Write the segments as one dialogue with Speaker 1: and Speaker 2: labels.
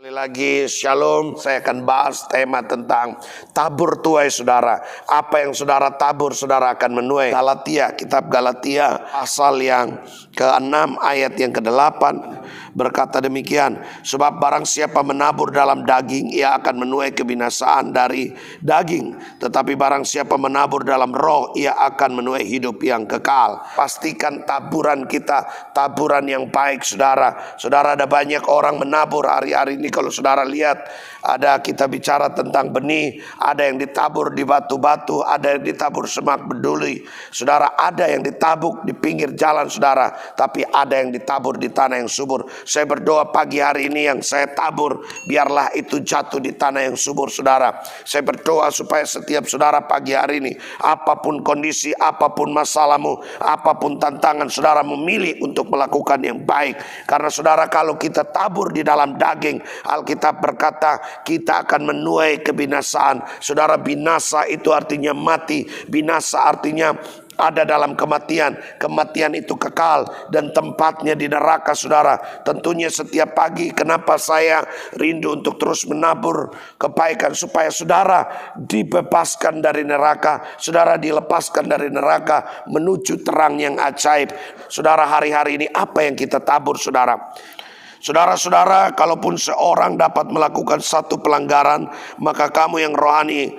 Speaker 1: Kembali lagi, Shalom. Saya akan bahas tema tentang tabur tuai saudara. Apa yang saudara tabur, saudara akan menuai. Galatia, kitab Galatia pasal yang ke-6 ayat yang ke-8 berkata demikian, sebab barang siapa menabur dalam daging, ia akan menuai kebinasaan dari daging, tetapi barang siapa menabur dalam roh, ia akan menuai hidup yang kekal. Pastikan taburan kita taburan yang baik, saudara. Saudara, ada banyak orang menabur hari-hari ini. Kalau saudara lihat, ada kita bicara tentang benih, ada yang ditabur di batu-batu, ada yang ditabur semak beduli. Saudara, ada yang ditabur di pinggir jalan, saudara, tapi ada yang ditabur di tanah yang subur. Saya berdoa pagi hari ini yang saya tabur, biarlah itu jatuh di tanah yang subur, saudara. Saya berdoa supaya setiap saudara pagi hari ini, apapun kondisi, apapun masalahmu, apapun tantangan, saudara memilih untuk melakukan yang baik. Karena saudara, kalau kita tabur di dalam daging, Alkitab berkata kita akan menuai kebinasaan. Saudara, binasa itu artinya mati, binasa artinya ada dalam kematian. Kematian itu kekal dan tempatnya di neraka, saudara. Tentunya setiap pagi kenapa saya rindu untuk terus menabur kebaikan, supaya saudara dibebaskan dari neraka, saudara dilepaskan dari neraka menuju terang yang ajaib. Saudara, hari-hari ini apa yang kita tabur, saudara? Saudara-saudara, kalaupun seorang dapat melakukan satu pelanggaran, maka kamu yang rohani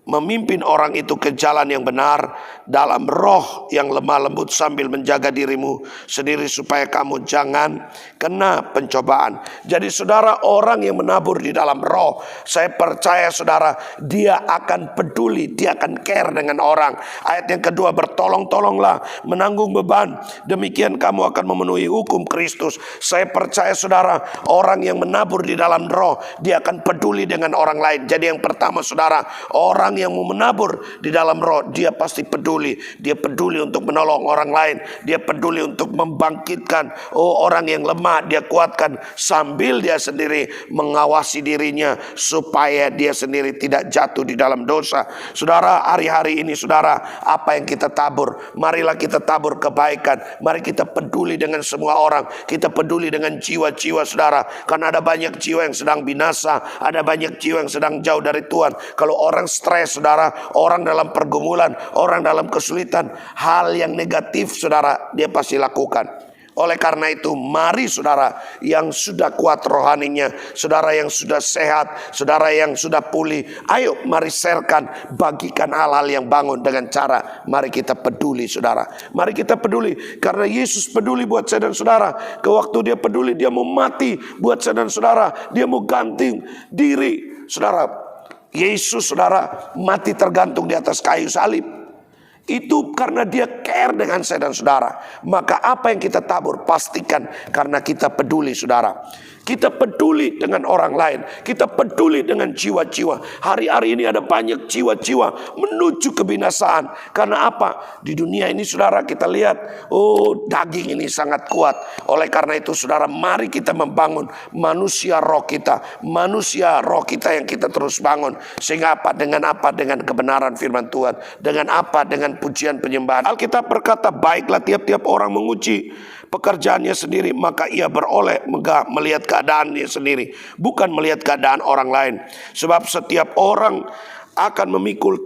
Speaker 1: memimpin orang itu ke jalan yang benar dalam roh yang lemah lembut, sambil menjaga dirimu sendiri supaya kamu jangan kena pencobaan. Jadi saudara, orang yang menabur di dalam roh, saya percaya saudara, dia akan peduli, dia akan care dengan orang. Ayat yang kedua, bertolong-tolonglah menanggung beban, demikian kamu akan memenuhi hukum Kristus. Saya percaya saudara, orang yang menabur di dalam roh, dia akan peduli dengan orang lain. Jadi yang pertama saudara, orang yang mau menabur di dalam roh, dia pasti peduli. Dia peduli untuk menolong orang lain. Dia peduli untuk membangkitkan orang yang lemah, dia kuatkan, sambil dia sendiri mengawasi dirinya supaya dia sendiri tidak jatuh di dalam dosa. Saudara, hari-hari ini saudara, apa yang kita tabur, marilah kita tabur kebaikan. Mari kita peduli dengan semua orang. Kita peduli dengan jiwa-jiwa, saudara. Karena ada banyak jiwa yang sedang binasa, ada banyak jiwa yang sedang jauh dari Tuhan. Kalau orang stres, saudara, orang dalam pergumulan, orang dalam kesulitan, hal yang negatif, saudara, dia pasti lakukan. Oleh karena itu, mari saudara yang sudah kuat rohaninya, saudara yang sudah sehat, saudara yang sudah pulih, ayo mari sharekan, bagikan hal-hal yang bangun dengan cara mari kita peduli, saudara. Mari kita peduli, karena Yesus peduli buat saya dan saudara. Ke waktu dia peduli, dia mau mati buat saya dan saudara, dia mau ganti diri, saudara. Yesus, saudara, mati tergantung di atas kayu salib. Itu karena dia care dengan saya dan saudara. Maka apa yang kita tabur, pastikan karena kita peduli, saudara. Kita peduli dengan orang lain. Kita peduli dengan jiwa-jiwa. Hari-hari ini ada banyak jiwa-jiwa menuju kebinasaan. Karena apa? Di dunia ini saudara, kita lihat, daging ini sangat kuat. Oleh karena itu saudara, mari kita membangun manusia roh kita. Manusia roh kita yang kita terus bangun. Sehingga apa? Dengan apa? Dengan kebenaran firman Tuhan. Dengan apa? Dengan pujian penyembahan. Alkitab berkata, baiklah tiap-tiap orang menguji pekerjaannya sendiri, maka ia beroleh melihat keadaannya sendiri, bukan melihat keadaan orang lain. Sebab setiap orang akan memikul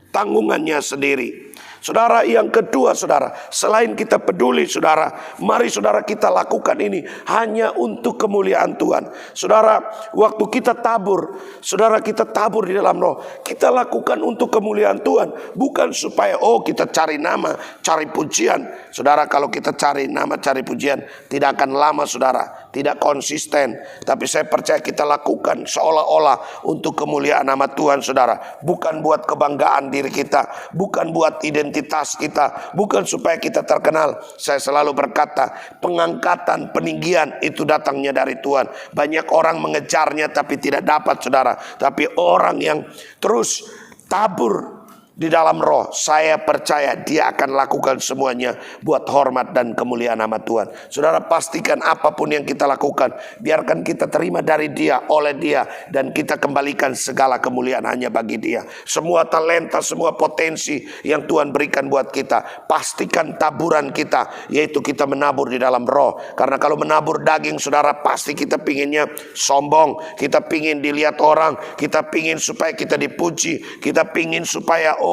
Speaker 1: tanggungannya sendiri. Saudara, yang kedua saudara, selain kita peduli saudara, mari saudara kita lakukan ini hanya untuk kemuliaan Tuhan. Saudara, waktu kita tabur, saudara, kita tabur di dalam roh, kita lakukan untuk kemuliaan Tuhan, bukan supaya kita cari nama, cari pujian. Saudara, kalau kita cari nama, cari pujian, tidak akan lama saudara, tidak konsisten. Tapi saya percaya kita lakukan seolah-olah untuk kemuliaan nama Tuhan, saudara. Bukan buat kebanggaan diri kita, bukan buat identitas kita, bukan supaya kita terkenal. Saya selalu berkata, pengangkatan, peninggian itu datangnya dari Tuhan. Banyak orang mengejarnya tapi tidak dapat, saudara. Tapi orang yang terus tabur di dalam roh, saya percaya dia akan lakukan semuanya buat hormat dan kemuliaan nama Tuhan. Saudara, pastikan apapun yang kita lakukan, biarkan kita terima dari dia, oleh dia, dan kita kembalikan segala kemuliaan hanya bagi dia. Semua talenta, semua potensi yang Tuhan berikan buat kita, pastikan taburan kita, yaitu kita menabur di dalam roh. Karena kalau menabur daging, saudara, pasti kita pinginnya sombong, kita pingin dilihat orang, kita pingin supaya kita dipuji, kita pingin supaya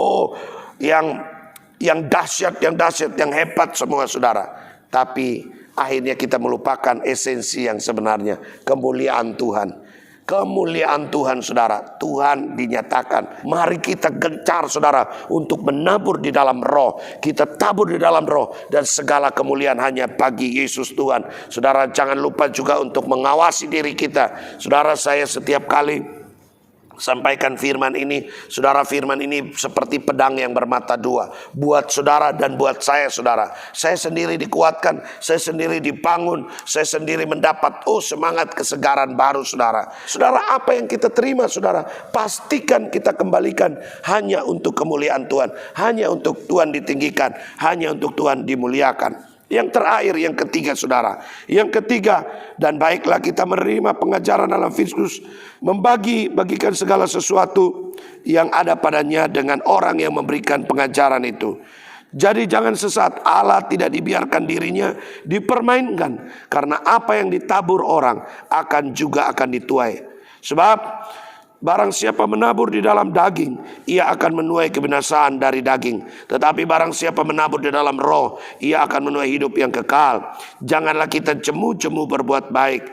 Speaker 1: yang dahsyat, yang hebat semua, saudara. Tapi akhirnya kita melupakan esensi yang sebenarnya, kemuliaan Tuhan. Kemuliaan Tuhan, saudara. Tuhan dinyatakan. Mari kita gencar, saudara, untuk menabur di dalam roh. Kita tabur di dalam roh, dan segala kemuliaan hanya bagi Yesus Tuhan. Saudara, jangan lupa juga untuk mengawasi diri kita. Saudara, saya setiap kali sampaikan firman ini, saudara, firman ini seperti pedang yang bermata dua, buat saudara dan buat saya, saudara. Saya sendiri dikuatkan, saya sendiri dibangun, saya sendiri mendapat semangat kesegaran baru, saudara. Saudara, apa yang kita terima, saudara, pastikan kita kembalikan hanya untuk kemuliaan Tuhan, hanya untuk Tuhan ditinggikan, hanya untuk Tuhan dimuliakan. Yang terakhir, yang ketiga, saudara. Yang ketiga, dan baiklah kita menerima pengajaran dalam Kristus, bagikan segala sesuatu yang ada padanya dengan orang yang memberikan pengajaran itu. Jadi jangan sesat, Allah tidak dibiarkan dirinya dipermainkan, karena apa yang ditabur orang akan dituai. Sebab barang siapa menabur di dalam daging, ia akan menuai kebinasaan dari daging. Tetapi barang siapa menabur di dalam roh, ia akan menuai hidup yang kekal. Janganlah kita jemu-jemu berbuat baik,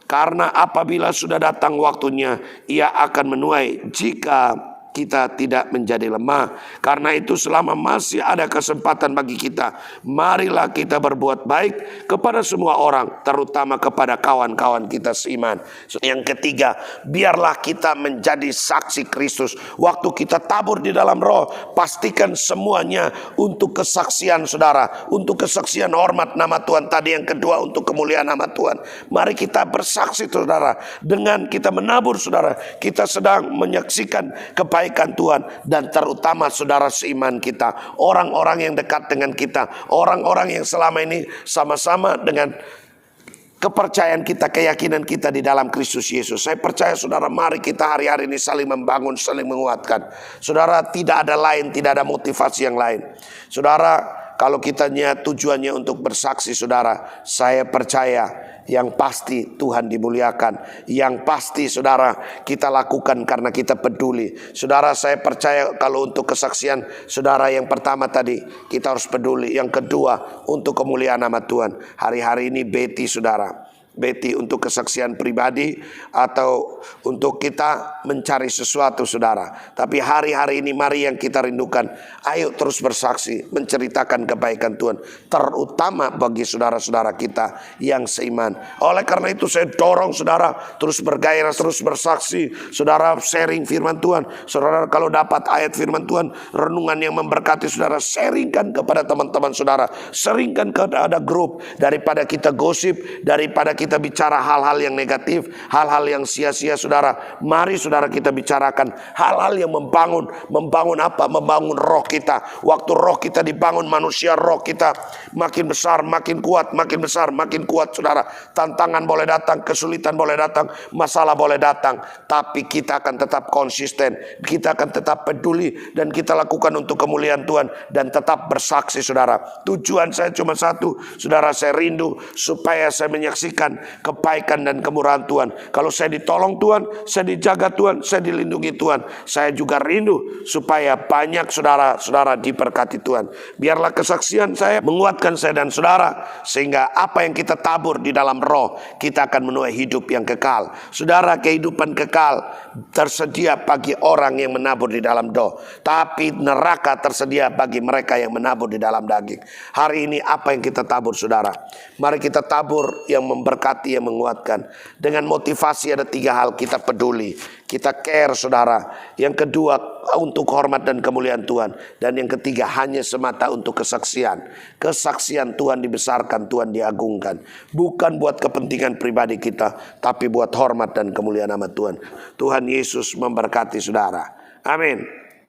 Speaker 1: karena apabila sudah datang waktunya, ia akan menuai jika kita tidak menjadi lemah. Karena itu selama masih ada kesempatan bagi kita, marilah kita berbuat baik kepada semua orang, terutama kepada kawan-kawan kita seiman. Yang ketiga, biarlah kita menjadi saksi Kristus. Waktu kita tabur di dalam roh, pastikan semuanya untuk kesaksian, saudara, untuk kesaksian hormat nama Tuhan. Tadi yang kedua, untuk kemuliaan nama Tuhan. Mari kita bersaksi, saudara. Dengan kita menabur, saudara, kita sedang menyaksikan kebaikan Tuhan, dan terutama saudara seiman kita, orang-orang yang dekat dengan kita, orang-orang yang selama ini sama-sama dengan kepercayaan kita, keyakinan kita di dalam Kristus Yesus. Saya percaya, saudara, mari kita hari-hari ini saling membangun, saling menguatkan. Saudara, tidak ada lain, tidak ada motivasi yang lain. Saudara, kalau kitanya tujuannya untuk bersaksi, saudara, saya percaya yang pasti Tuhan dimuliakan. Yang pasti, saudara, kita lakukan karena kita peduli. Saudara, saya percaya kalau untuk kesaksian, saudara, yang pertama tadi, kita harus peduli. Yang kedua, untuk kemuliaan nama Tuhan. Hari-hari ini Betty, saudara, Betty untuk kesaksian pribadi atau untuk kita mencari sesuatu, saudara. Tapi hari-hari ini mari yang kita rindukan, ayo terus bersaksi, menceritakan kebaikan Tuhan, terutama bagi saudara-saudara kita yang seiman. Oleh karena itu saya dorong saudara terus bergairah, terus bersaksi. Saudara sharing firman Tuhan. Saudara kalau dapat ayat firman Tuhan, renungan yang memberkati saudara, sharingkan kepada teman-teman saudara, sharingkan kepada grup. Daripada kita gosip, daripada kita bicara hal-hal yang negatif, hal-hal yang sia-sia, saudara, mari saudara kita bicarakan hal-hal yang membangun. Membangun apa? Membangun roh kita. Waktu roh kita dibangun, manusia roh kita makin besar, makin kuat, makin besar, makin kuat, saudara. Tantangan boleh datang, kesulitan boleh datang, masalah boleh datang, tapi kita akan tetap konsisten, kita akan tetap peduli, dan kita lakukan untuk kemuliaan Tuhan, dan tetap bersaksi, saudara. Tujuan saya cuma satu, saudara, saya rindu supaya saya menyaksikan kebaikan dan kemurahan Tuhan. Kalau saya ditolong Tuhan, saya dijaga Tuhan, saya dilindungi Tuhan, saya juga rindu supaya banyak saudara-saudara diberkati Tuhan. Biarlah kesaksian saya menguatkan saya dan saudara, sehingga apa yang kita tabur di dalam roh, kita akan menuai hidup yang kekal. Saudara, kehidupan kekal tersedia bagi orang yang menabur di dalam roh, tapi neraka tersedia bagi mereka yang menabur di dalam daging. Hari ini apa yang kita tabur, saudara? Mari kita tabur yang memberkati, yang menguatkan. Dengan motivasi ada 3 hal: kita peduli, kita care, saudara. Yang kedua, untuk hormat dan kemuliaan Tuhan. Dan yang ketiga, hanya semata untuk kesaksian. Kesaksian Tuhan dibesarkan, Tuhan diagungkan. Bukan buat kepentingan pribadi kita, tapi buat hormat dan kemuliaan nama Tuhan. Tuhan Yesus memberkati saudara. Amin.